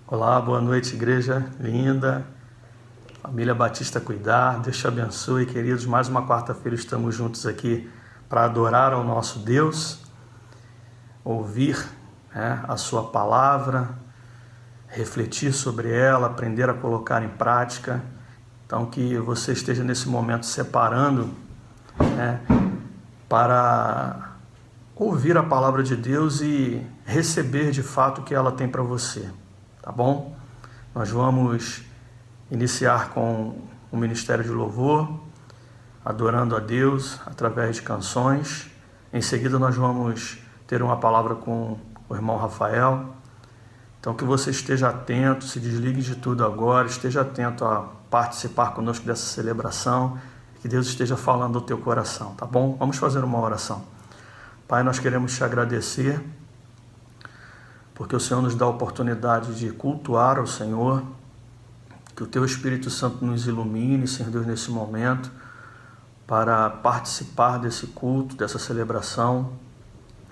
Olá, boa noite, igreja linda, família Batista Cuidar, Deus te abençoe, queridos. Mais uma quarta-feira estamos juntos aqui para adorar ao nosso Deus, ouvir a sua palavra, refletir sobre ela, aprender a colocar em prática. Então, que você esteja nesse momento separando para ouvir a palavra de Deus e receber de fato o que ela tem para você. Tá bom? Nós vamos iniciar com o Ministério de Louvor, adorando a Deus através de canções. Em seguida nós vamos ter uma palavra com o irmão Rafael. Então que você esteja atento, se desligue de tudo agora, esteja atento a participar conosco dessa celebração, que Deus esteja falando ao teu coração, tá bom? Vamos fazer uma oração. Pai, nós queremos te agradecer, porque o Senhor nos dá a oportunidade de cultuar ao Senhor, que o Teu Espírito Santo nos ilumine, Senhor Deus, nesse momento, para participar desse culto, dessa celebração,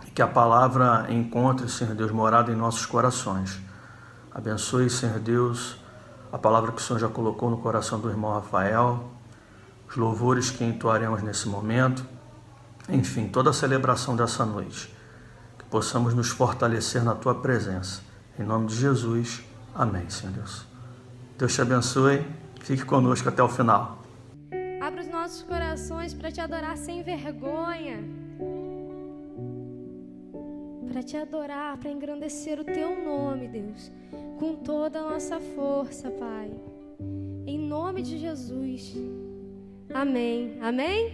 e que a palavra encontre, Senhor Deus, morada em nossos corações. Abençoe, Senhor Deus, a palavra que o Senhor já colocou no coração do irmão Rafael, os louvores que entoaremos nesse momento, enfim, toda a celebração dessa noite. Possamos nos fortalecer na Tua presença. Em nome de Jesus, amém, Senhor Deus. Deus te abençoe, fique conosco até o final. Abra os nossos corações para te adorar sem vergonha, para te adorar, para engrandecer o Teu nome, Deus, com toda a nossa força, Pai. Em nome de Jesus, amém, amém?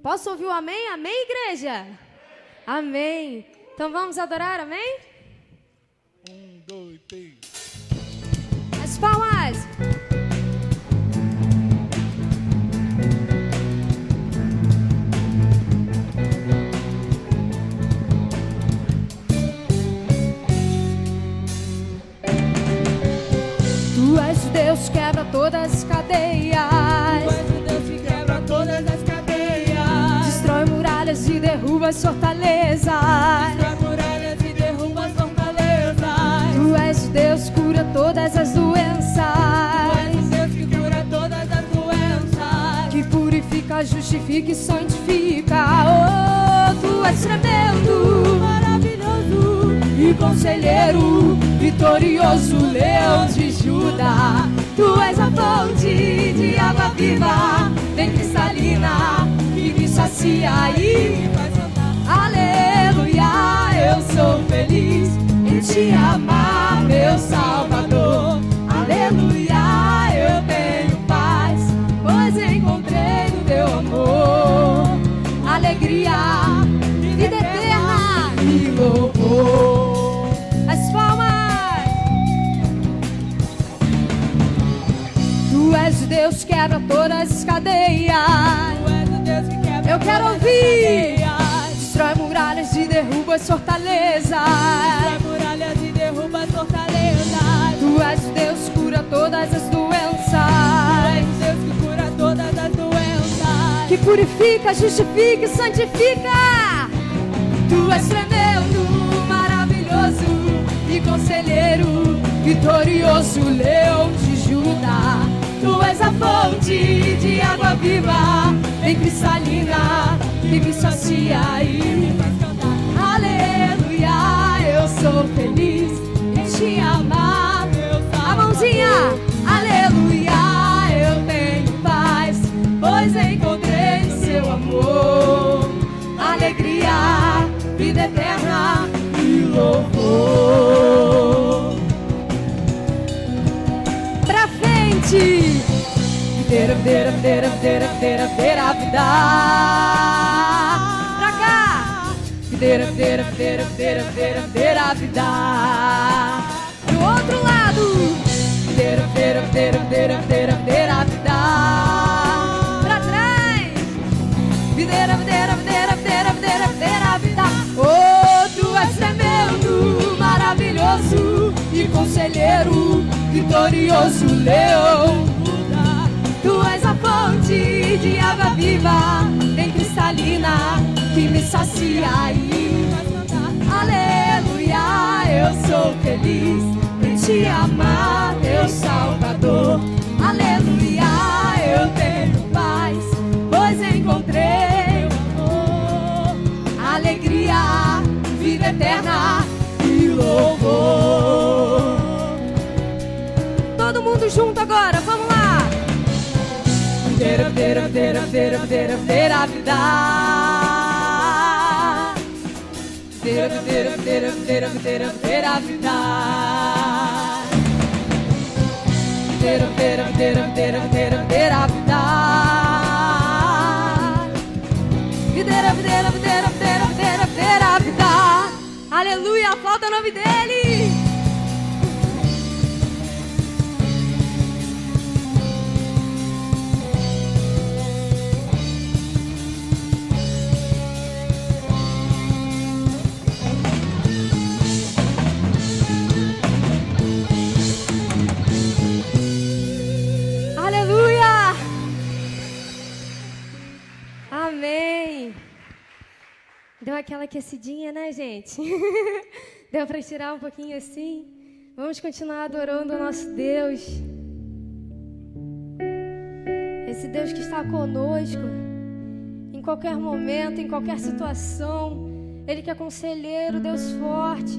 Posso ouvir o amém? Amém, igreja? Amém. Então vamos adorar, amém? 1, 2, 3. As palmas. Tu és o Deus que quebra todas as cadeias. Tu és o Deus que quebra todas as cadeias. Destrói muralhas e derruba as fortalezas. Destrói muralhas e derruba as fortalezas. Tu és o Deus que cura todas as doenças. Tu és o Deus que cura todas as doenças. Que purifica, justifica e santifica. Oh, Tu és tremendo, Maravilhoso e conselheiro, vitorioso, leão de Judá. Tu és a fonte de água viva, bem cristalina, que me sacia e faz cantar. aleluia. Eu sou feliz em te amar, meu Salvador. Aleluia, eu tenho paz, pois encontrei no Teu amor alegria, vida eterna e louvor. As palmas. Tu és o Deus que quebra todas as cadeias. Tu és o Deus que quebra Eu quero todas as ouvir. cadeias. Destrói muralhas e derruba as fortalezas. Destrói muralhas e derruba as fortalezas. Tu és o Deus que cura todas as doenças. Tu és o Deus que cura todas as doenças. Que purifica, justifica e santifica. Tu és tremendo, maravilhoso e conselheiro, vitorioso, leão de Judá. Tu és a fonte de água viva, bem cristalina, que me sacia e Faz cantar. aleluia. Eu sou feliz em te amar. A mãozinha, aleluia. Eu tenho paz, pois encontrei Seu amor alegria, vida eterna e louvor. Pra frente. Videira, videira, videira, videira, videira, videira, vida. Pra cá. Videira, videira, videira, videira, videira, videira, vida. Do outro lado. Videira, videira, videira, videira, videira, videira, vida. Pra trás. Videira, videira, videira, videira, videira, videira, vida. Oh, Tu és tremendo, maravilhoso e conselheiro, vitorioso, leão. Tu és a fonte de água viva, bem cristalina, que me sacia e aleluia. Eu sou feliz em te amar, meu Salvador. Aleluia, eu tenho paz, pois encontrei o amor, alegria, vida eterna e louvor. Todo mundo junto agora, vamos lá. Videira, videira, videira, videira, videira, videira, vida. Videira, videira, videira, videira, videira, videira, vida. Videira, videira, videira, videira, videira, videira, vida. Videira, videira, videira, videira, videira, videira, vida. Aleluia, aplauda o nome dele. Aleluia. Amém. Deu aquela aquecidinha, né, gente? Deu para tirar um pouquinho assim? Vamos continuar adorando o nosso Deus. Esse Deus que está conosco em qualquer momento, em qualquer situação. Ele que é conselheiro, Deus forte.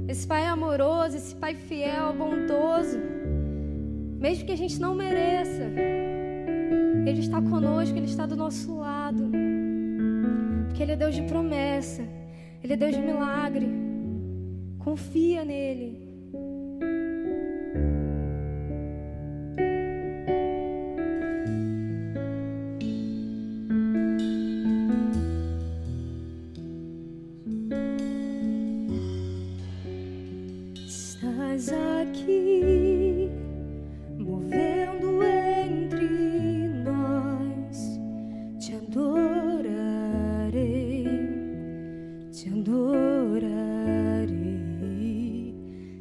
Esse Pai amoroso, esse Pai fiel, bondoso. Mesmo que a gente não mereça, Ele está conosco, Ele está do nosso lado. Porque Ele é Deus de promessa, Ele é Deus de milagre. Confia nele. Estás aqui, movendo entre nós. Te adorarei, te adorarei.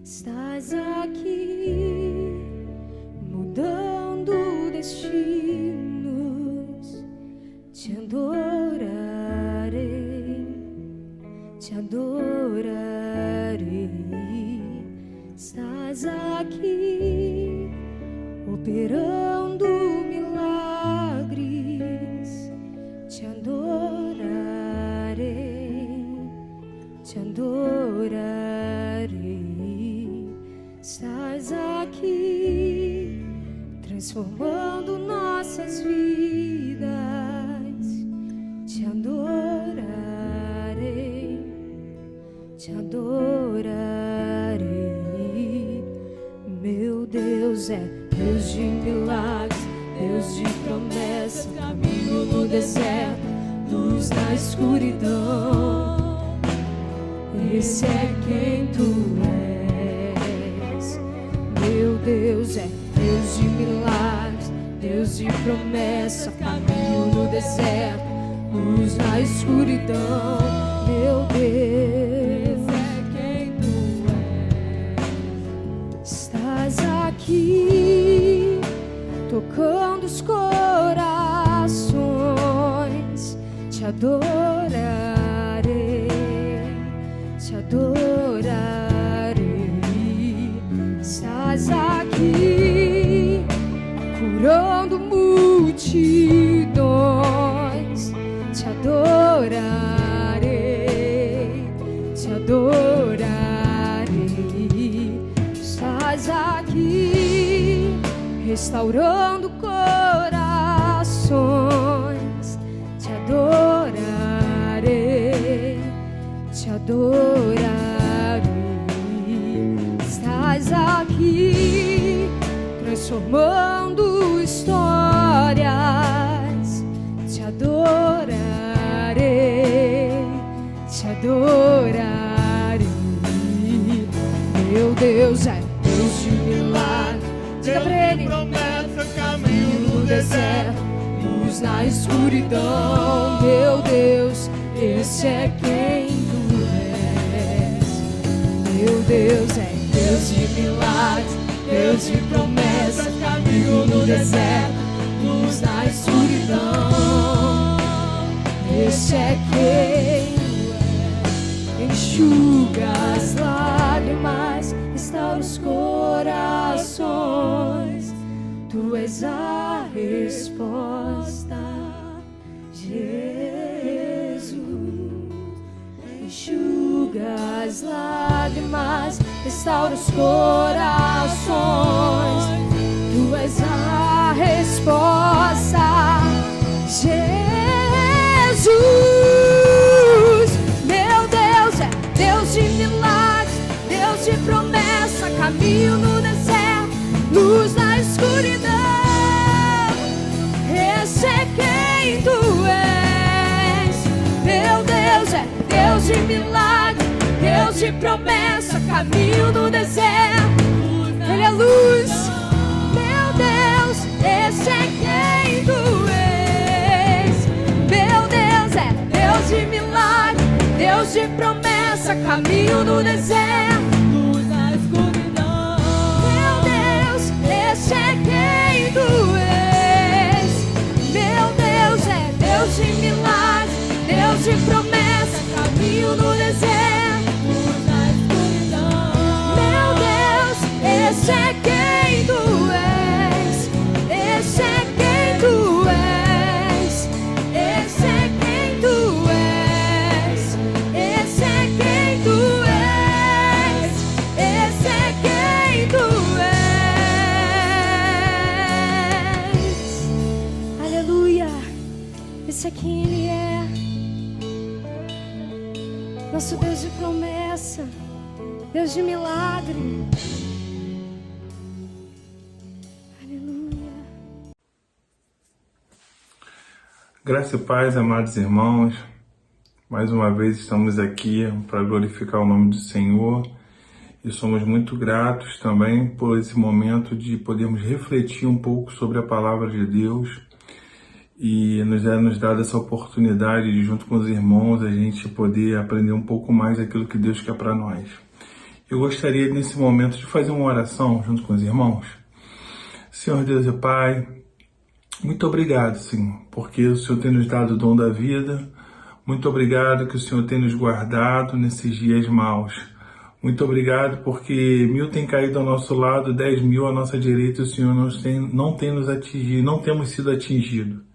Estás aqui, mudando destinos. Te adorarei, te adorarei. Estás aqui, operando milagres. Te adorarei, te adorarei. Estás aqui, transformando nossas vidas. Te adorarei, te adorarei. Meu Deus é Deus de milagres, Deus de promessa, caminho no deserto, luz na escuridão. Esse é quem tu és. Meu Deus é Deus de milagres, Deus de promessa, caminho no deserto, luz na escuridão. Meu Deus é quem tu és. Estás aqui, tocando os corações. Te adorarei, te adorarei. Estás aqui, curando multidões. Te adorarei, te adorarei. Estás aqui, restaurando corações. Te adorarei, te adorarei. Estás aqui, transformando histórias. Te adorarei, te adorarei. Meu Deus é Deus de milagre. Diga pra ele. Promessa, caminho no deserto, Luz na escuridão. Meu Deus, esse é quem tu és. Meu Deus é Deus de milagres, Deus de promessa, caminho no deserto, luz na escuridão. Esse é quem tu és. Enxuga as lágrimas, restaura os corações. Tu és a resposta, Jesus. Enxuga as lágrimas, restaura os corações. Tu és a resposta, Jesus. Meu Deus é Deus de milagres, Deus de promessa, caminho no deserto, luz na escuridão. Esse é quem tu és. Meu Deus é Deus de milagre, Deus de promessa, caminho no deserto, Ele é luz. Meu Deus, esse é quem tu és. Meu Deus é Deus de milagre, Deus de promessa, caminho no deserto, luz na escuridão. Meu Deus, esse é quem tu és. Meu Deus é Deus de milagre, Deus de promessa, caminho no deserto, luz na escuridão. Meu Deus, esse é quem tu és. Esse é quem tu és. Esse é quem tu és. Esse é quem tu és. Esse é quem tu és. Aleluia. Esse é quem Ele é. Nosso Deus de promessa, Deus de milagre. Aleluia. Graça e paz, amados irmãos. Mais uma vez estamos aqui para glorificar o nome do Senhor e somos muito gratos também por esse momento de podermos refletir um pouco sobre a palavra de Deus e nos dado essa oportunidade de, junto com os irmãos, a gente poder aprender um pouco mais daquilo que Deus quer para nós. Eu gostaria, nesse momento, de fazer uma oração junto com os irmãos. Senhor Deus e Pai, muito obrigado, Senhor, porque o Senhor tem nos dado o dom da vida. Muito obrigado que o Senhor tem nos guardado nesses dias maus. Muito obrigado porque 1000 tem caído ao nosso lado, 10.000 à nossa direita, e o Senhor não tem nos atingido, não temos sido atingidos.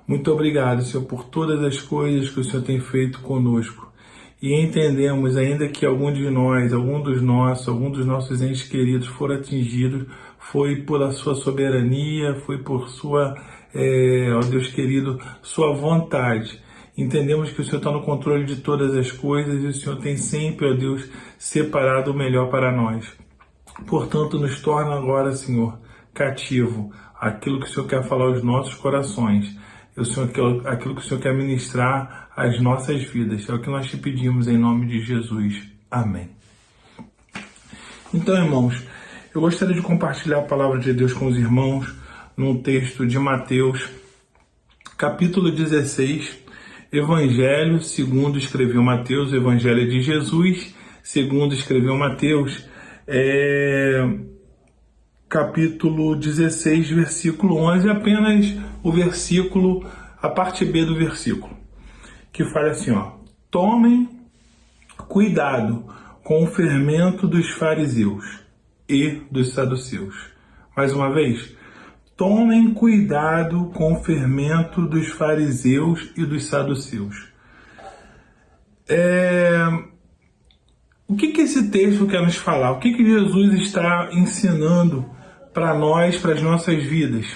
Muito obrigado, Senhor, por todas as coisas que o Senhor tem feito conosco. E entendemos, ainda que algum dos nossos entes queridos foram atingidos, foi pela sua soberania, foi por sua, ó Deus querido, sua vontade. Entendemos que o Senhor está no controle de todas as coisas e o Senhor tem sempre, ó Deus, separado o melhor para nós. Portanto, nos torna agora, Senhor, cativo aquilo que o Senhor quer falar aos nossos corações. Aquilo que o Senhor quer ministrar às nossas vidas. É o que nós te pedimos em nome de Jesus. Amém. Então, irmãos, eu gostaria de compartilhar a palavra de Deus com os irmãos num texto de Mateus, capítulo 16, Evangelho segundo escreveu Mateus, Evangelho de Jesus, segundo escreveu Mateus, capítulo 16, versículo 11, apenas a parte B do versículo, que fala assim, ó: tomem cuidado com o fermento dos fariseus e dos saduceus. Mais uma vez, tomem cuidado com o fermento dos fariseus e dos saduceus. O que esse texto quer nos falar? O que Jesus está ensinando para nós, para as nossas vidas?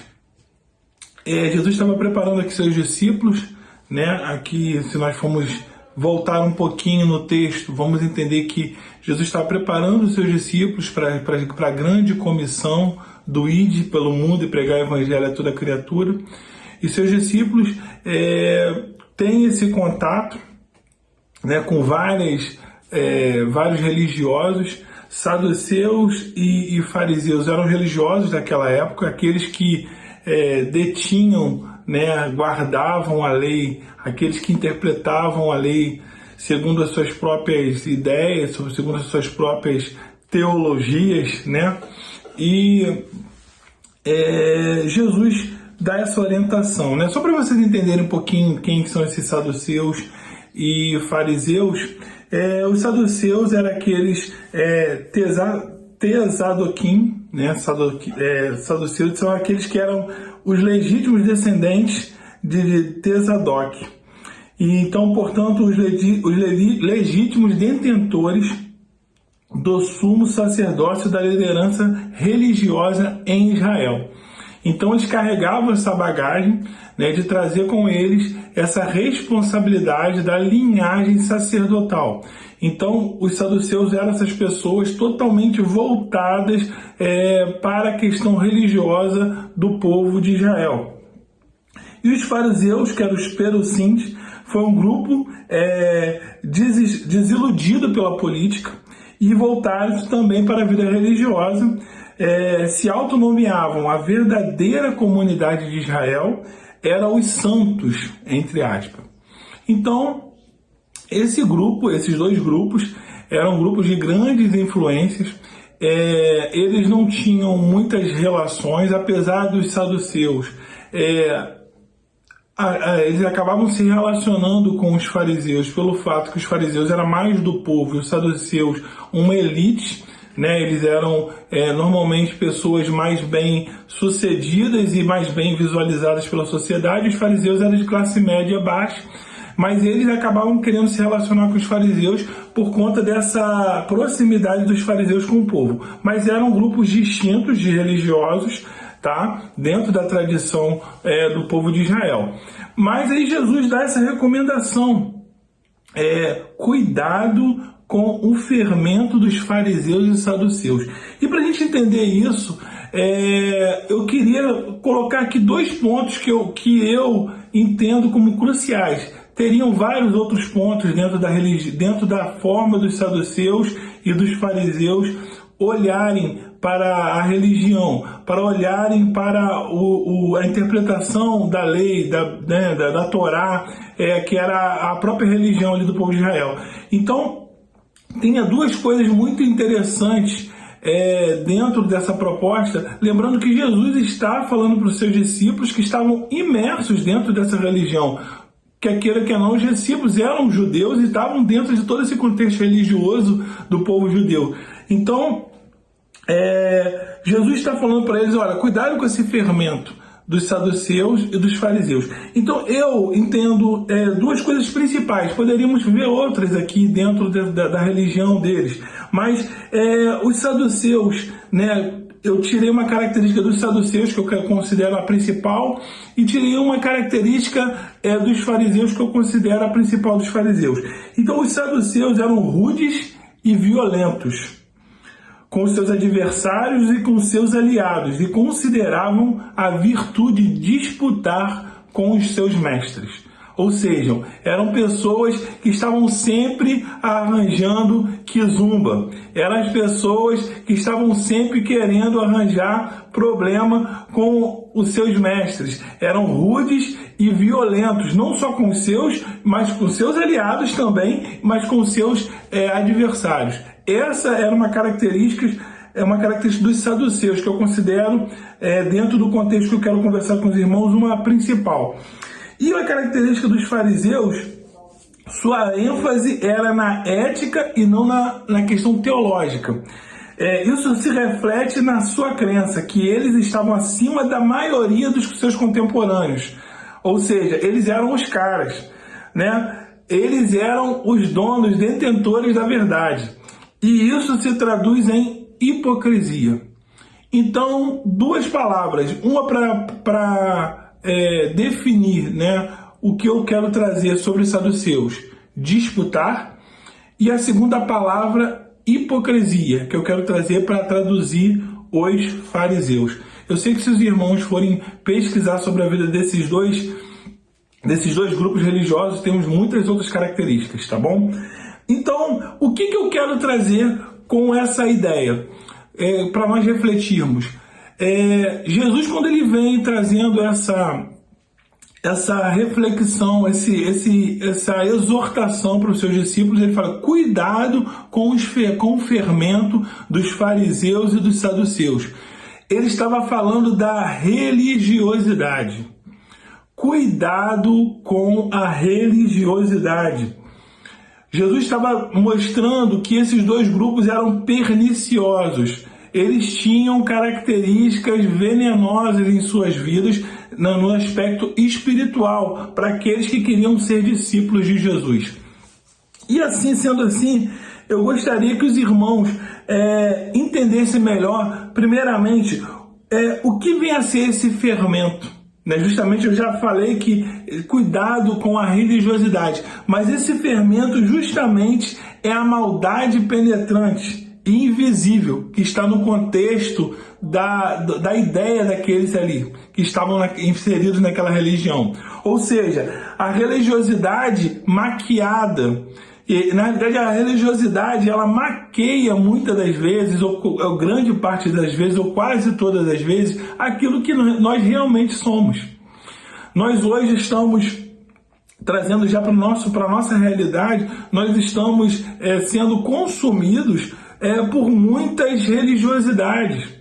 Jesus estava preparando aqui seus discípulos, né? Aqui, se nós formos voltar um pouquinho no texto, vamos entender que Jesus estava preparando os seus discípulos para a grande comissão do ide pelo mundo e pregar o evangelho a toda criatura. E seus discípulos têm esse contato, né, com vários religiosos. Saduceus e fariseus eram religiosos daquela época, aqueles que detinham, né, guardavam a lei, aqueles que interpretavam a lei segundo as suas próprias ideias, segundo as suas próprias teologias, né? E Jesus dá essa orientação, né? Só para vocês entenderem um pouquinho quem são esses saduceus e fariseus. Os saduceus eram aqueles Tesadoquim, né? Saduceus são aqueles que eram os legítimos descendentes de Tesadoc. E então, portanto, os legítimos detentores do sumo sacerdócio da liderança religiosa em Israel. Então eles carregavam essa bagagem, né, de trazer com eles essa responsabilidade da linhagem sacerdotal. Então os saduceus eram essas pessoas totalmente voltadas para a questão religiosa do povo de Israel. E os fariseus, que eram os perussins, foi um grupo desiludido pela política e voltados também para a vida religiosa. Se autonomeavam a verdadeira comunidade de Israel, eram os santos, entre aspas. Então, esses dois grupos, eram grupos de grandes influências. Eles não tinham muitas relações, apesar dos saduceus. Eles acabavam se relacionando com os fariseus pelo fato que os fariseus eram mais do povo e os saduceus uma elite, né? Eles eram normalmente pessoas mais bem sucedidas e mais bem visualizadas pela sociedade. Os fariseus eram de classe média baixa, mas eles acabavam querendo se relacionar com os fariseus por conta dessa proximidade dos fariseus com o povo. Mas eram grupos distintos de religiosos, tá? Dentro da tradição do povo de Israel. Mas aí Jesus dá essa recomendação: cuidado com o fermento dos fariseus e saduceus. E para a gente entender isso, eu queria colocar aqui 2 pontos que eu entendo como cruciais. Teriam vários outros pontos dentro da forma dos saduceus e dos fariseus olharem para a religião, para olharem para a interpretação da lei, da Torá, que era a própria religião ali do povo de Israel. Então, tinha 2 coisas muito interessantes dentro dessa proposta, lembrando que Jesus está falando para os seus discípulos que estavam imersos dentro dessa religião. Quer queira, quer não, os discípulos eram judeus e estavam dentro de todo esse contexto religioso do povo judeu. Então, Jesus está falando para eles: olha, cuidado com esse fermento dos saduceus e dos fariseus. Então eu entendo 2 coisas principais. Poderíamos ver outras aqui dentro da religião deles, mas os saduceus, né? Eu tirei uma característica dos saduceus que eu considero a principal e tirei uma característica dos fariseus que eu considero a principal dos fariseus. Então os saduceus eram rudes e violentos com seus adversários e com seus aliados, e consideravam a virtude disputar com os seus mestres. Ou seja, eram pessoas que estavam sempre arranjando quizumba. Eram as pessoas que estavam sempre querendo arranjar problema com os seus mestres. Eram rudes e violentos, não só com os seus, mas com seus aliados também, mas com seus adversários. Essa era uma característica dos saduceus, que eu considero, dentro do contexto que eu quero conversar com os irmãos, uma principal. E a característica dos fariseus, sua ênfase era na ética e não na questão teológica. Isso se reflete na sua crença, que eles estavam acima da maioria dos seus contemporâneos. Ou seja, eles eram os caras, né? Eles eram os donos, detentores da verdade. E isso se traduz em hipocrisia. Então, 2 palavras. Uma para definir, né, o que eu quero trazer sobre os saduceus: disputar. E a segunda palavra, hipocrisia, que eu quero trazer para traduzir os fariseus. Eu sei que se os irmãos forem pesquisar sobre a vida desses dois grupos religiosos, temos muitas outras características, tá bom? Então, o que eu quero trazer com essa ideia? Para nós refletirmos. Jesus, quando ele vem trazendo essa reflexão, essa exortação para os seus discípulos, ele fala: cuidado com o fermento dos fariseus e dos saduceus. Ele estava falando da religiosidade. Cuidado com a religiosidade. Jesus estava mostrando que esses 2 grupos eram perniciosos. eles tinham características venenosas em suas vidas no aspecto espiritual, para aqueles que queriam ser discípulos de Jesus. E assim, sendo assim, eu gostaria que os irmãos entendessem melhor, primeiramente, o que vem a ser esse fermento. Justamente eu já falei que cuidado com a religiosidade, mas esse fermento justamente é a maldade penetrante e invisível que está no contexto da ideia daqueles ali que estavam inseridos naquela religião. Ou seja, a religiosidade maquiada. E, na verdade, a religiosidade, ela maqueia muitas das vezes, ou grande parte das vezes, ou quase todas as vezes, aquilo que nós realmente somos. Nós hoje estamos trazendo já para a nossa realidade, nós estamos sendo consumidos por muitas religiosidades.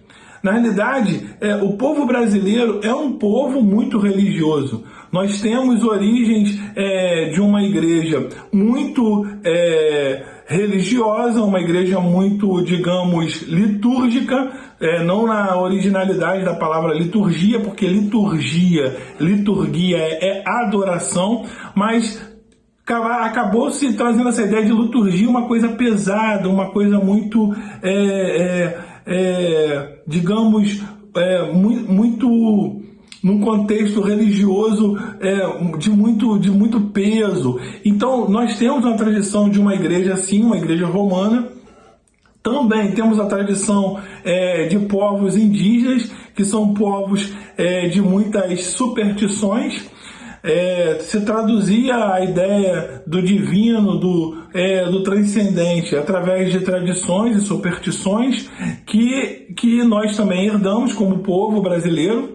Na realidade, o povo brasileiro é um povo muito religioso. Nós temos origens de uma igreja muito religiosa, uma igreja muito, digamos, litúrgica, não na originalidade da palavra liturgia, porque liturgia é adoração, mas acabou se trazendo essa ideia de liturgia, uma coisa pesada, uma coisa muito, digamos, muito num contexto religioso de muito peso. Então, nós temos uma tradição de uma igreja assim, uma igreja romana. Também temos a tradição de povos indígenas, que são povos de muitas superstições. Se traduzia a ideia do divino, do transcendente, através de tradições e superstições que nós também herdamos como povo brasileiro.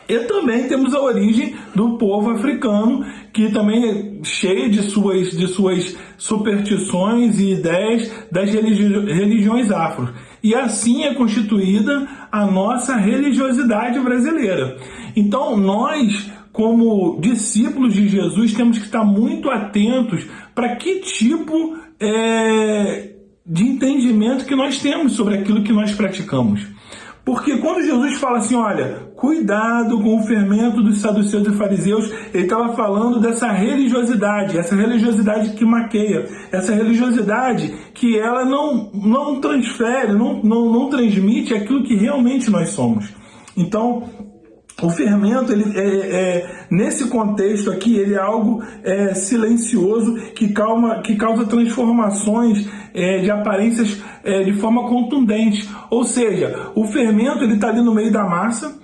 E também temos a origem do povo africano, que também é cheio de suas superstições e ideias das religiões afro. E assim é constituída a nossa religiosidade brasileira. Então, nós, como discípulos de Jesus, temos que estar muito atentos para que tipo de entendimento que nós temos sobre aquilo que nós praticamos. Porque quando Jesus fala assim, olha, cuidado com o fermento dos saduceus e fariseus, ele estava falando dessa religiosidade, essa religiosidade que maqueia, essa religiosidade que ela não transfere, não transmite aquilo que realmente nós somos. Então, o fermento, nesse contexto aqui, ele é algo silencioso que causa transformações de aparências de forma contundente. Ou seja, o fermento está ali no meio da massa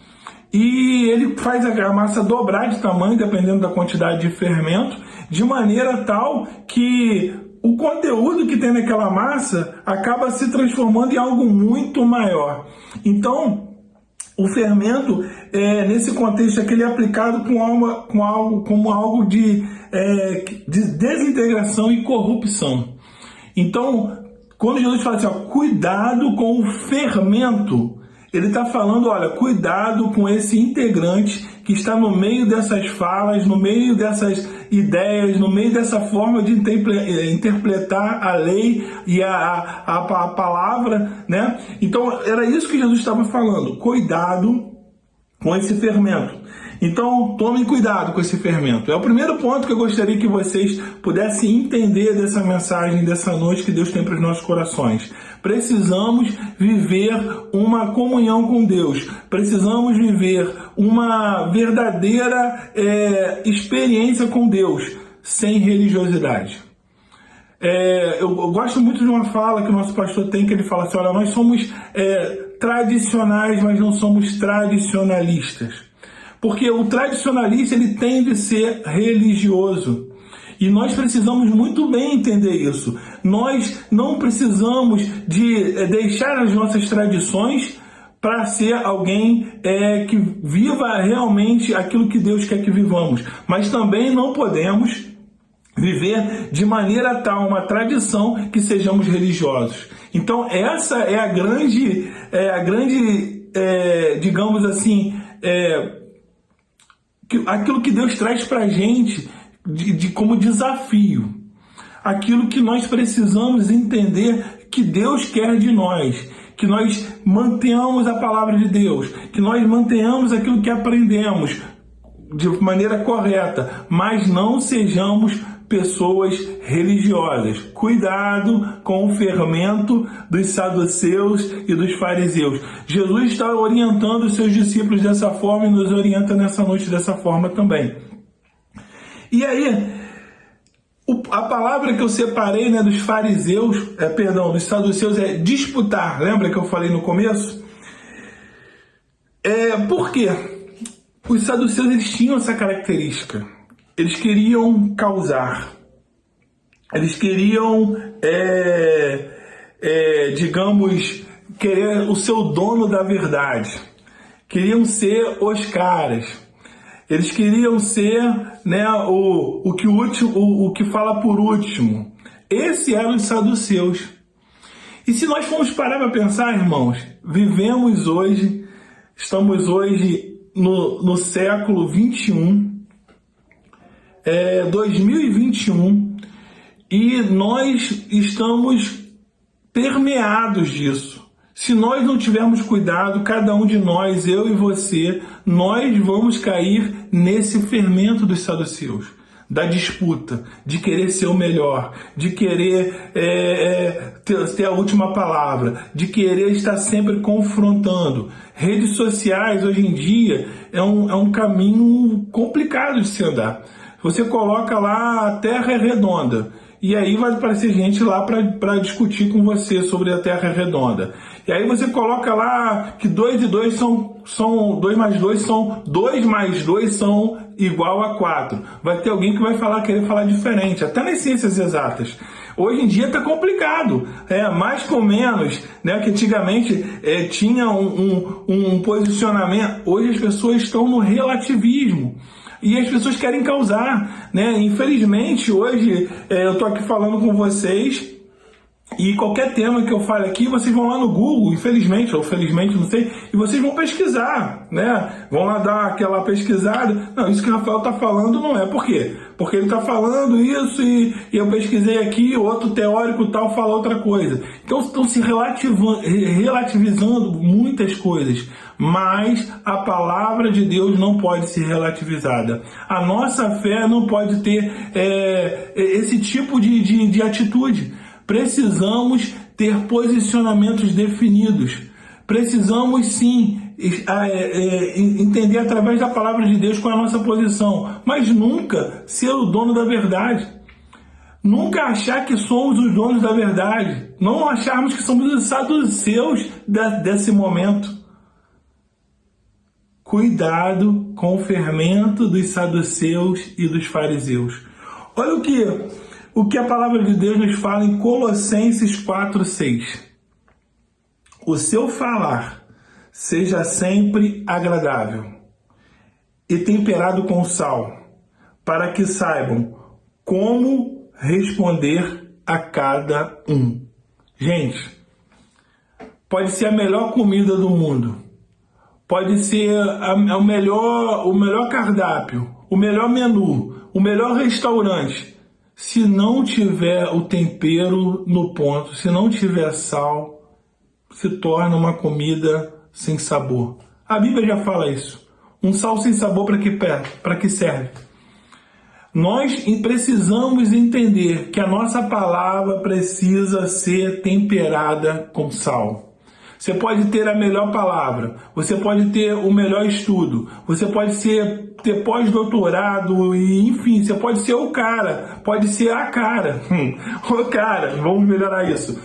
e ele faz a massa dobrar de tamanho, dependendo da quantidade de fermento, de maneira tal que o conteúdo que tem naquela massa acaba se transformando em algo muito maior. Então, o fermento, nesse contexto aqui, ele é aplicado como algo de desintegração e corrupção. Então, quando Jesus fala assim, cuidado com o fermento, ele está falando, olha, cuidado com esse integrante que está no meio dessas falas, no meio dessas ideias, no meio dessa forma de interpretar a lei e a palavra, né? Então, era isso que Jesus estava falando, cuidado com esse fermento. Então, tomem cuidado com esse fermento. É o primeiro ponto que eu gostaria que vocês pudessem entender dessa mensagem, dessa noite que Deus tem para os nossos corações. Precisamos viver uma comunhão com Deus. Precisamos viver uma verdadeira experiência com Deus, sem religiosidade. Eu gosto muito de uma fala que o nosso pastor tem, que ele fala assim, olha, nós somos tradicionais, mas não somos tradicionalistas. Porque o tradicionalista, ele tende a ser religioso. E nós precisamos muito bem entender isso. Nós não precisamos de deixar as nossas tradições para ser alguém que viva realmente aquilo que Deus quer que vivamos. Mas também não podemos viver de maneira tal uma tradição que sejamos religiosos. Então essa é a grande digamos assim, aquilo que Deus traz para a gente como desafio. Aquilo que nós precisamos entender que Deus quer de nós. que nós mantenhamos a palavra de Deus, que nós mantenhamos aquilo que aprendemos de maneira correta, mas não sejamos pessoas religiosas. Cuidado com o fermento dos saduceus e dos fariseus. Jesus está orientando os seus discípulos dessa forma e nos orienta nessa noite dessa forma também. E aí, a palavra que eu separei, né, dos fariseus, dos saduceus, é disputar. Lembra que eu falei no começo? Por quê? Os saduceus, eles tinham essa característica. Eles queriam causar. Eles queriam, digamos, querer o seu dono da verdade. Queriam ser os caras. Eles queriam ser, né, o que fala por último. Esse eram os saduceus. E se nós formos parar para pensar, irmãos, estamos hoje no século 21, 2021, e nós estamos permeados disso. Se nós não tivermos cuidado, cada um de nós, eu e você, nós vamos cair nesse fermento dos saduceus, da disputa, de querer ser o melhor, de querer ter a última palavra, de querer estar sempre confrontando. Redes sociais, hoje em dia, é um caminho complicado de se andar. Você coloca lá a Terra é redonda, e aí vai aparecer gente lá para discutir com você sobre a Terra redonda. E aí você coloca lá que 2 e 2 são 2 mais 2 são 2 mais 2 são igual a 4. Vai ter alguém que vai querer falar diferente, até nas ciências exatas. Hoje em dia está complicado, mais com menos, né? Que antigamente tinha um posicionamento. Hoje as pessoas estão no relativismo. E as pessoas querem causar, né? Infelizmente, hoje eu estou aqui falando com vocês e qualquer tema que eu fale aqui, vocês vão lá no Google, infelizmente ou felizmente, não sei, e vocês vão pesquisar, né? Vão lá dar aquela pesquisada. Não, isso que o Rafael está falando não é. Por quê? Porque ele está falando isso e eu pesquisei aqui, outro teórico tal fala outra coisa. Então estão se relativizando muitas coisas. Mas a palavra de Deus não pode ser relativizada. A nossa fé não pode ter esse tipo de atitude. Precisamos ter posicionamentos definidos. Precisamos sim entender através da palavra de Deus qual é a nossa posição, mas nunca ser o dono da verdade. Nunca achar que somos os donos da verdade. Não acharmos que somos os saduceus desse momento. Cuidado com o fermento dos saduceus e dos fariseus. Olha o que a palavra de Deus nos fala em Colossenses 4:6. O seu falar seja sempre agradável e temperado com sal, para que saibam como responder a cada um. Gente, pode ser a melhor comida do mundo. Pode ser o melhor cardápio, o melhor menu, o melhor restaurante. Se não tiver o tempero no ponto, se não tiver sal, se torna uma comida sem sabor. A Bíblia já fala isso. Um sal sem sabor para que serve? Nós precisamos entender que a nossa palavra precisa ser temperada com sal. Você pode ter a melhor palavra, você pode ter o melhor estudo, você pode ter pós-doutorado, e enfim, você pode ser o cara, pode ser a cara, o cara, vamos melhorar isso.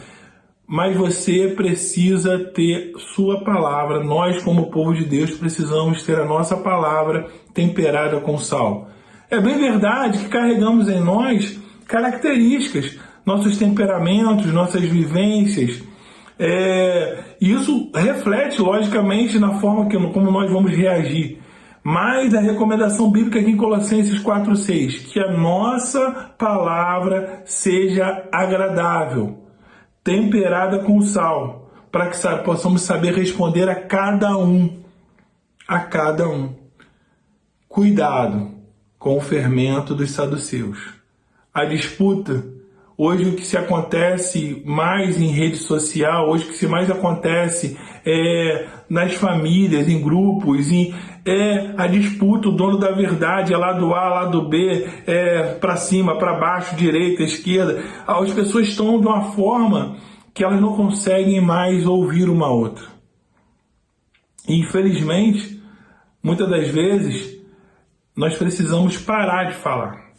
Mas você precisa ter sua palavra, nós como povo de Deus precisamos ter a nossa palavra temperada com sal. É bem verdade que carregamos em nós características, nossos temperamentos, nossas vivências. Isso reflete, logicamente, na forma como nós vamos reagir. Mas a recomendação bíblica aqui em Colossenses 4:6, que a nossa palavra seja agradável, temperada com sal, para que possamos saber responder a cada um. A cada um. Cuidado com o fermento dos saduceus. A disputa, hoje o que se acontece mais em rede social, hoje o que se mais acontece nas famílias, em grupos, a disputa, o dono da verdade, é lado A, lado B, para cima, para baixo, direita, esquerda. As pessoas estão de uma forma que elas não conseguem mais ouvir uma outra. E, infelizmente, muitas das vezes, nós precisamos parar de falar.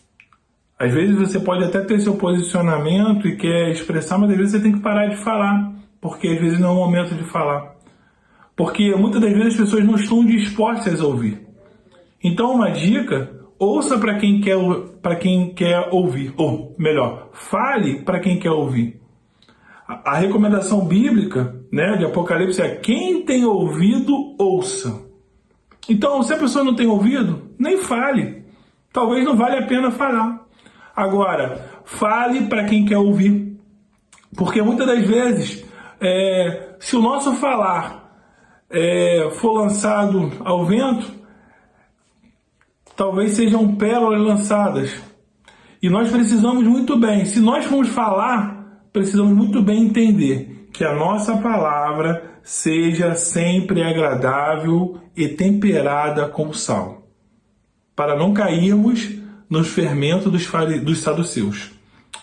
Às vezes você pode até ter seu posicionamento e quer expressar, mas às vezes você tem que parar de falar, porque às vezes não é o momento de falar. Porque muitas das vezes as pessoas não estão dispostas a ouvir. Então, uma dica, ouça para quem quer ouvir, ou melhor, fale para quem quer ouvir. A recomendação bíblica, né, de Apocalipse é: quem tem ouvido, ouça. Então, se a pessoa não tem ouvido, nem fale. Talvez não valha a pena falar. Agora, fale para quem quer ouvir. Porque muitas das vezes, se o nosso falar for lançado ao vento, talvez sejam pérolas lançadas. E nós precisamos muito bem, se nós formos falar, precisamos muito bem entender que a nossa palavra seja sempre agradável e temperada com sal, para não cairmos nos fermentos dos saduceus.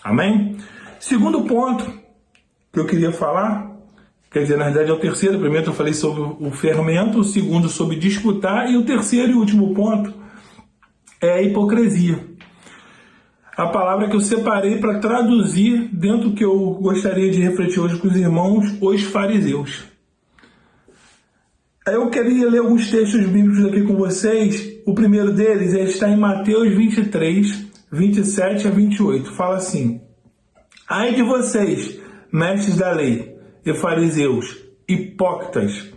Amém? Segundo ponto que eu queria falar, quer dizer, na verdade é o terceiro. O primeiro eu falei sobre o fermento, o segundo sobre disputar, e o terceiro e último ponto é a hipocrisia. A palavra que eu separei para traduzir dentro do que eu gostaria de refletir hoje com os irmãos, os fariseus. Eu queria ler alguns textos bíblicos aqui com vocês. O primeiro deles está em Mateus 23, 27 a 28. Fala assim: ai de vocês, mestres da lei e fariseus, hipócritas,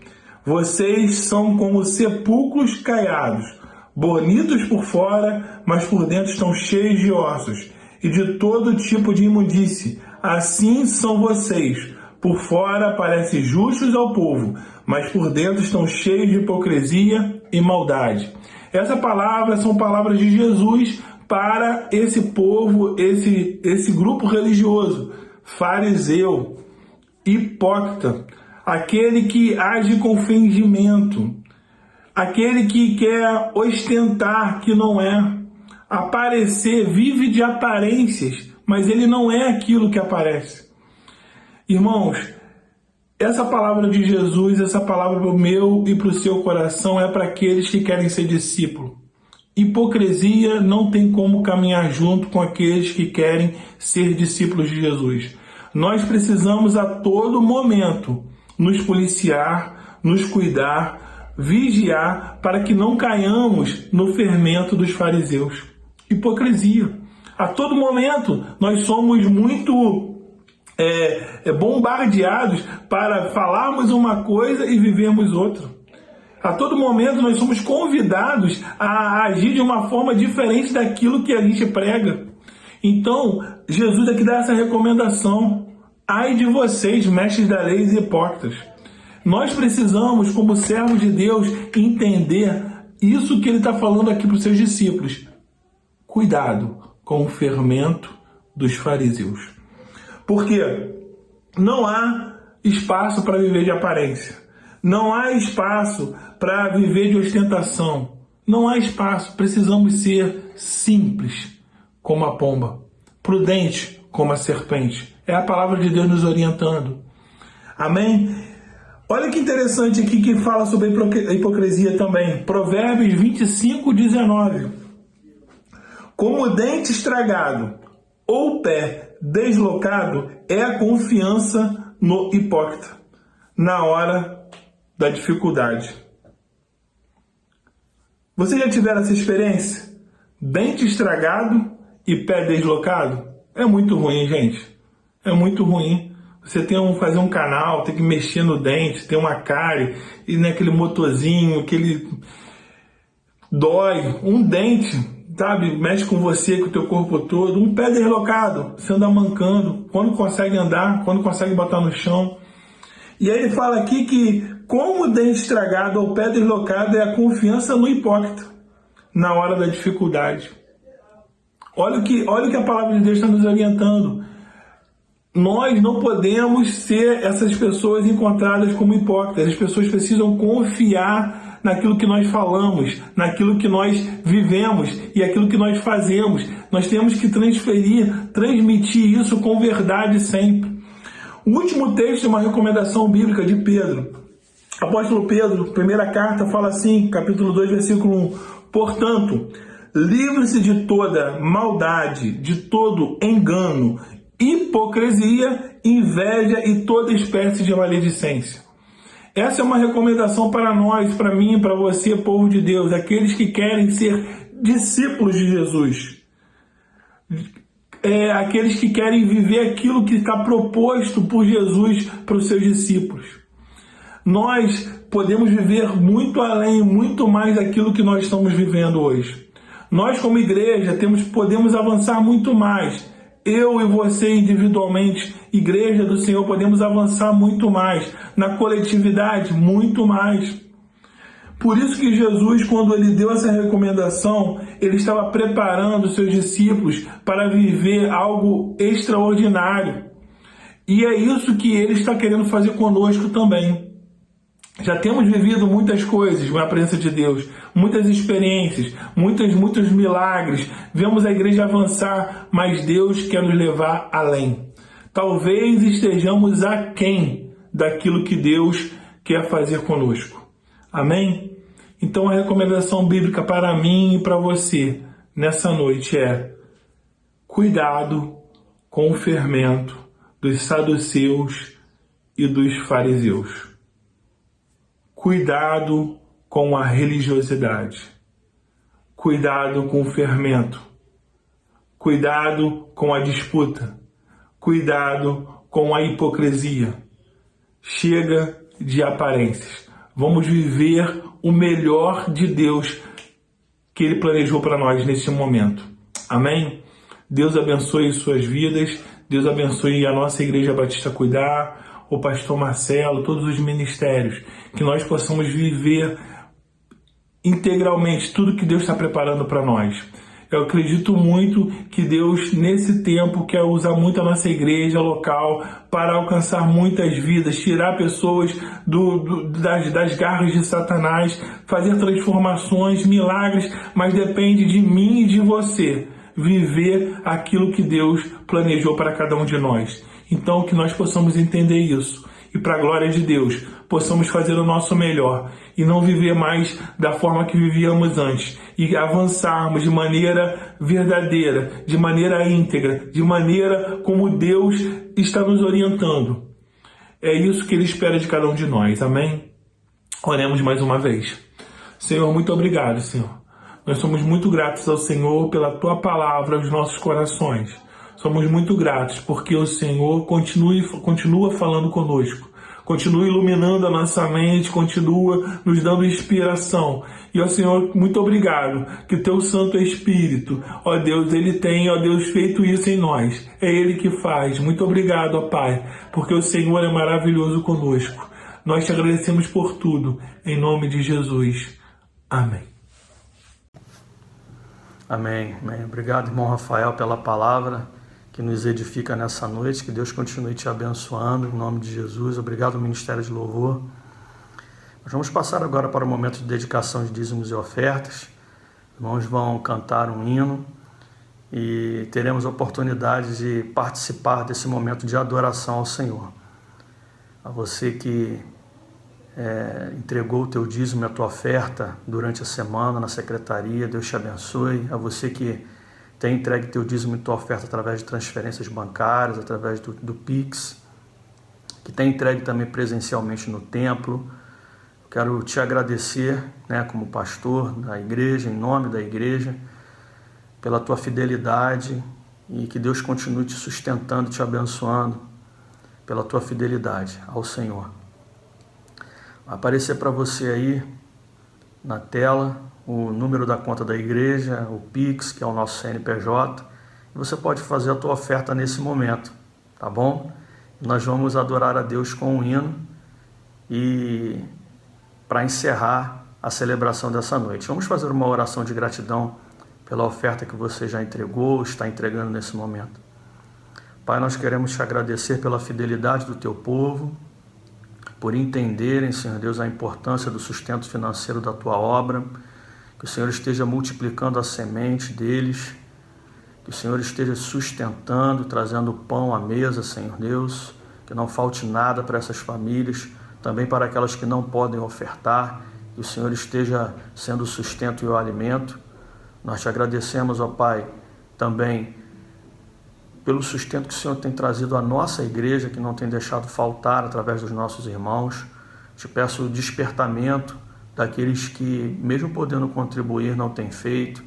vocês são como sepulcros caiados, bonitos por fora, mas por dentro estão cheios de ossos e de todo tipo de imundície. Assim são vocês. Por fora parecem justos ao povo, mas por dentro estão cheios de hipocrisia e maldade. Essas palavras são palavras de Jesus para esse povo, esse grupo religioso, fariseu, hipócrita, aquele que age com fingimento, aquele que quer ostentar que não é, aparecer, vive de aparências, mas ele não é aquilo que aparece. Irmãos, essa palavra de Jesus, essa palavra para o meu e para o seu coração é para aqueles que querem ser discípulo. Hipocrisia não tem como caminhar junto com aqueles que querem ser discípulos de Jesus. Nós precisamos a todo momento nos policiar, nos cuidar, vigiar para que não caiamos no fermento dos fariseus. Hipocrisia. A todo momento nós somos muito bombardeados para falarmos uma coisa e vivermos outra. A todo momento nós somos convidados a agir de uma forma diferente daquilo que a gente prega. Então, Jesus aqui dá essa recomendação: ai de vocês, mestres da lei e hipócritas. Nós precisamos, como servos de Deus, entender isso que ele está falando aqui para os seus discípulos. Cuidado com o fermento dos fariseus. Porque não há espaço para viver de aparência. Não há espaço para viver de ostentação. Não há espaço. Precisamos ser simples como a pomba, prudente como a serpente. É a palavra de Deus nos orientando. Amém? Olha que interessante aqui que fala sobre a hipocrisia também. Provérbios 25, 19. Como o dente estragado ou o pé deslocado é a confiança no hipócrita na hora da dificuldade. Você já tiveram essa experiência? Dente estragado e pé deslocado? É muito ruim, gente. É muito ruim. Você tem que fazer um canal, tem que mexer no dente, tem uma cárie, e naquele motorzinho, aquele dói. Um dente, sabe, mexe com você, com o teu corpo todo. Um pé deslocado, você anda mancando, quando consegue andar, quando consegue botar no chão. E aí ele fala aqui que como o dente estragado ou o pé deslocado é a confiança no hipócrita na hora da dificuldade. Olha o que a palavra de Deus está nos orientando. Nós não podemos ser essas pessoas encontradas como hipócritas. As pessoas precisam confiar naquilo que nós falamos, naquilo que nós vivemos e aquilo que nós fazemos. Nós temos que transmitir isso com verdade sempre. O último texto é uma recomendação bíblica de Pedro. Apóstolo Pedro, primeira carta, fala assim, capítulo 2, versículo 1. Portanto, livre-se de toda maldade, de todo engano, hipocrisia, inveja e toda espécie de maledicência. Essa é uma recomendação para nós, para mim, para você, povo de Deus, aqueles que querem ser discípulos de Jesus. Aqueles que querem viver aquilo que está proposto por Jesus para os seus discípulos. Nós podemos viver muito além, muito mais daquilo que nós estamos vivendo hoje. Nós, como igreja, podemos avançar muito mais. Eu e você individualmente, igreja do Senhor, podemos avançar muito mais. Na coletividade, muito mais. Por isso que Jesus, quando ele deu essa recomendação, ele estava preparando os seus discípulos para viver algo extraordinário. E é isso que ele está querendo fazer conosco também. Já temos vivido muitas coisas na presença de Deus, muitas experiências, muitos milagres. Vemos a igreja avançar, mas Deus quer nos levar além. Talvez estejamos aquém daquilo que Deus quer fazer conosco. Amém? Então a recomendação bíblica para mim e para você nessa noite é: cuidado com o fermento dos saduceus e dos fariseus. Cuidado com a religiosidade. Cuidado com o fermento. Cuidado com a disputa. Cuidado com a hipocrisia. Chega de aparências. Vamos viver o melhor de Deus que Ele planejou para nós neste momento. Amém? Deus abençoe suas vidas. Deus abençoe a nossa Igreja Batista Cuidar, o pastor Marcelo, todos os ministérios. Que nós possamos viver integralmente tudo que Deus está preparando para nós. Eu acredito muito que Deus, nesse tempo, quer usar muito a nossa igreja local para alcançar muitas vidas, tirar pessoas das garras de Satanás, fazer transformações, milagres, mas depende de mim e de você viver aquilo que Deus planejou para cada um de nós. Então, que nós possamos entender isso e, para a glória de Deus, possamos fazer o nosso melhor e não viver mais da forma que vivíamos antes e avançarmos de maneira verdadeira, de maneira íntegra, de maneira como Deus está nos orientando. É isso que Ele espera de cada um de nós. Amém? Oremos mais uma vez. Senhor, muito obrigado, Senhor. Nós somos muito gratos ao Senhor pela Tua palavra aos nossos corações. Somos muito gratos porque o Senhor continua falando conosco. Continua iluminando a nossa mente, continua nos dando inspiração. E, ó Senhor, muito obrigado que Teu Santo Espírito, ó Deus, Ele tem, ó Deus, feito isso em nós. É Ele que faz. Muito obrigado, ó Pai, porque o Senhor é maravilhoso conosco. Nós Te agradecemos por tudo. Em nome de Jesus. Amém. Amém. Amém. Obrigado, irmão Rafael, pela palavra que nos edifica nessa noite. Que Deus continue te abençoando, em nome de Jesus. Obrigado, Ministério de Louvor. Nós vamos passar agora para o momento de dedicação de dízimos e ofertas. Os irmãos vão cantar um hino e teremos a oportunidade de participar desse momento de adoração ao Senhor. A você que entregou o teu dízimo e a tua oferta durante a semana na secretaria, Deus te abençoe. A você que tem entregue teu dízimo e tua oferta através de transferências bancárias, através do Pix, que tem entregue também presencialmente no templo. Quero te agradecer, como pastor da igreja, em nome da igreja, pela tua fidelidade e que Deus continue te sustentando, te abençoando pela tua fidelidade ao Senhor. Vai aparecer para você aí na tela o número da conta da igreja, o Pix, que é o nosso CNPJ, e você pode fazer a tua oferta nesse momento, tá bom? Nós vamos adorar a Deus com um hino e para encerrar a celebração dessa noite. Vamos fazer uma oração de gratidão pela oferta que você já entregou, está entregando nesse momento. Pai, nós queremos te agradecer pela fidelidade do teu povo, por entenderem, Senhor Deus, a importância do sustento financeiro da tua obra, que o Senhor esteja multiplicando a semente deles, que o Senhor esteja sustentando, trazendo pão à mesa, Senhor Deus, que não falte nada para essas famílias, também para aquelas que não podem ofertar, que o Senhor esteja sendo o sustento e o alimento. Nós te agradecemos, ó Pai, também pelo sustento que o Senhor tem trazido à nossa igreja, que não tem deixado faltar através dos nossos irmãos. Te peço o despertamento daqueles que, mesmo podendo contribuir, não têm feito.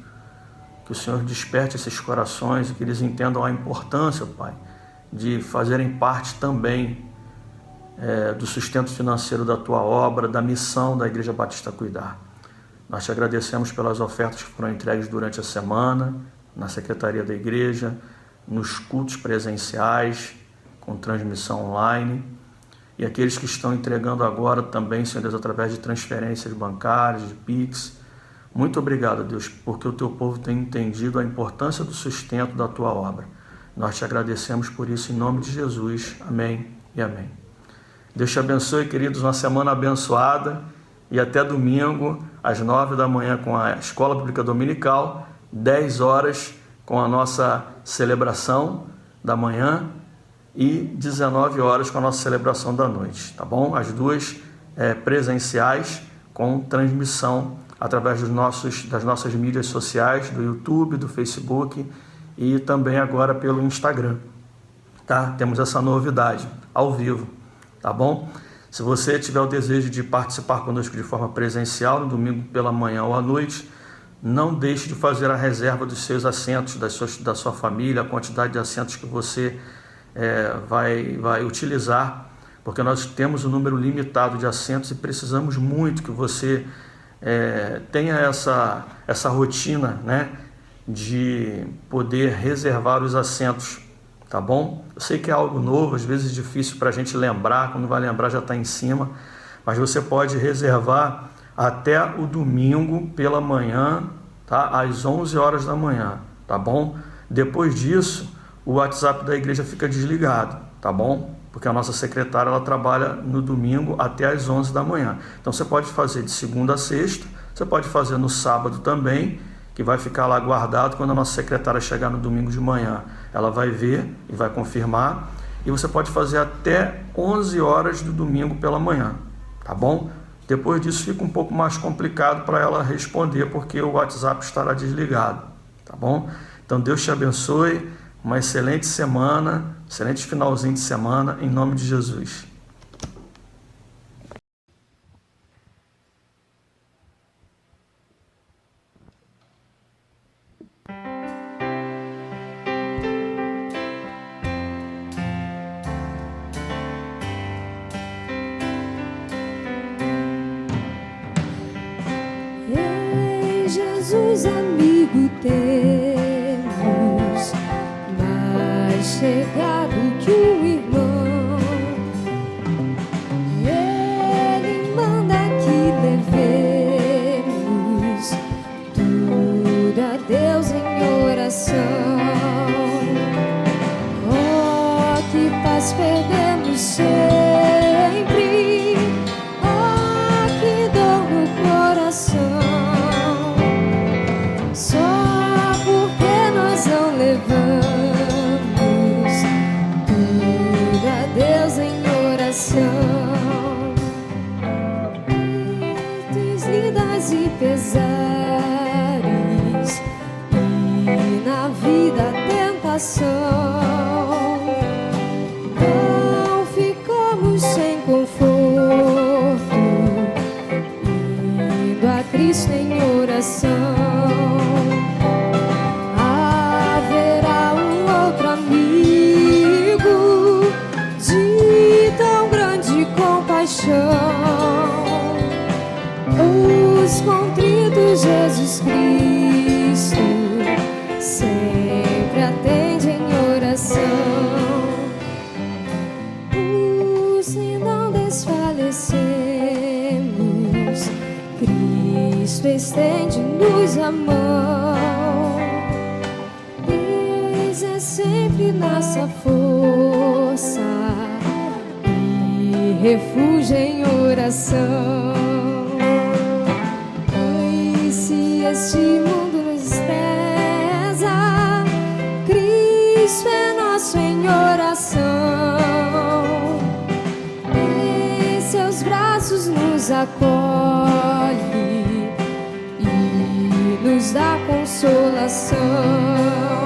Que o Senhor desperte esses corações e que eles entendam a importância, Pai, de fazerem parte também do sustento financeiro da Tua obra, da missão da Igreja Batista Cuidar. Nós te agradecemos pelas ofertas que foram entregues durante a semana, na Secretaria da Igreja, nos cultos presenciais, com transmissão online, e aqueles que estão entregando agora também, Senhor Deus, através de transferências bancárias, de Pix. Muito obrigado, Deus, porque o teu povo tem entendido a importância do sustento da tua obra. Nós te agradecemos por isso em nome de Jesus. Amém e amém. Deus te abençoe, queridos, uma semana abençoada e até domingo, às 9 da manhã, com a Escola Bíblica Dominical, 10 horas com a nossa celebração da manhã e 19 horas com a nossa celebração da noite, tá bom? As duas presenciais com transmissão através das nossas mídias sociais, do YouTube, do Facebook e também agora pelo Instagram, tá? Temos essa novidade, ao vivo, tá bom? Se você tiver o desejo de participar conosco de forma presencial, no domingo pela manhã ou à noite, não deixe de fazer a reserva dos seus assentos, da sua família, a quantidade de assentos que você vai utilizar, porque nós temos um número limitado de assentos e precisamos muito que você tenha essa rotina, né, de poder reservar os assentos, tá bom? Eu sei que é algo novo, às vezes é difícil para a gente lembrar, quando vai lembrar já está em cima, mas você pode reservar até o domingo pela manhã, tá? Às 11 horas da manhã, tá bom? Depois disso, o WhatsApp da igreja fica desligado, tá bom? Porque a nossa secretária, ela trabalha no domingo até às 11 da manhã. Então você pode fazer de segunda a sexta, você pode fazer no sábado também, que vai ficar lá guardado. Quando a nossa secretária chegar no domingo de manhã, ela vai ver e vai confirmar. E você pode fazer até 11 horas do domingo pela manhã, tá bom? Depois disso fica um pouco mais complicado para ela responder, porque o WhatsApp estará desligado, tá bom? Então Deus te abençoe, uma excelente semana, excelente finalzinho de semana, em nome de Jesus. Jesus, amigo, temos mais chegado que o irmão. Ele manda que levemos tudo a Deus em oração. Oh, que paz perdemos sempre, oh, que dor no coração. Levamos tudo a Deus em oração. Deslidas e pesares, e na vida a tentação. Não ficamos sem conforto, indo a Cristo em oração. Os contritos, Jesus Cristo sempre atende em oração. Se não desfalecemos, Cristo estende-nos a mão. E Deus é sempre nossa força e refúgio em oração. Pois se este mundo nos despreza, Cristo é nosso em oração. Em seus braços nos acolhe e nos dá consolação.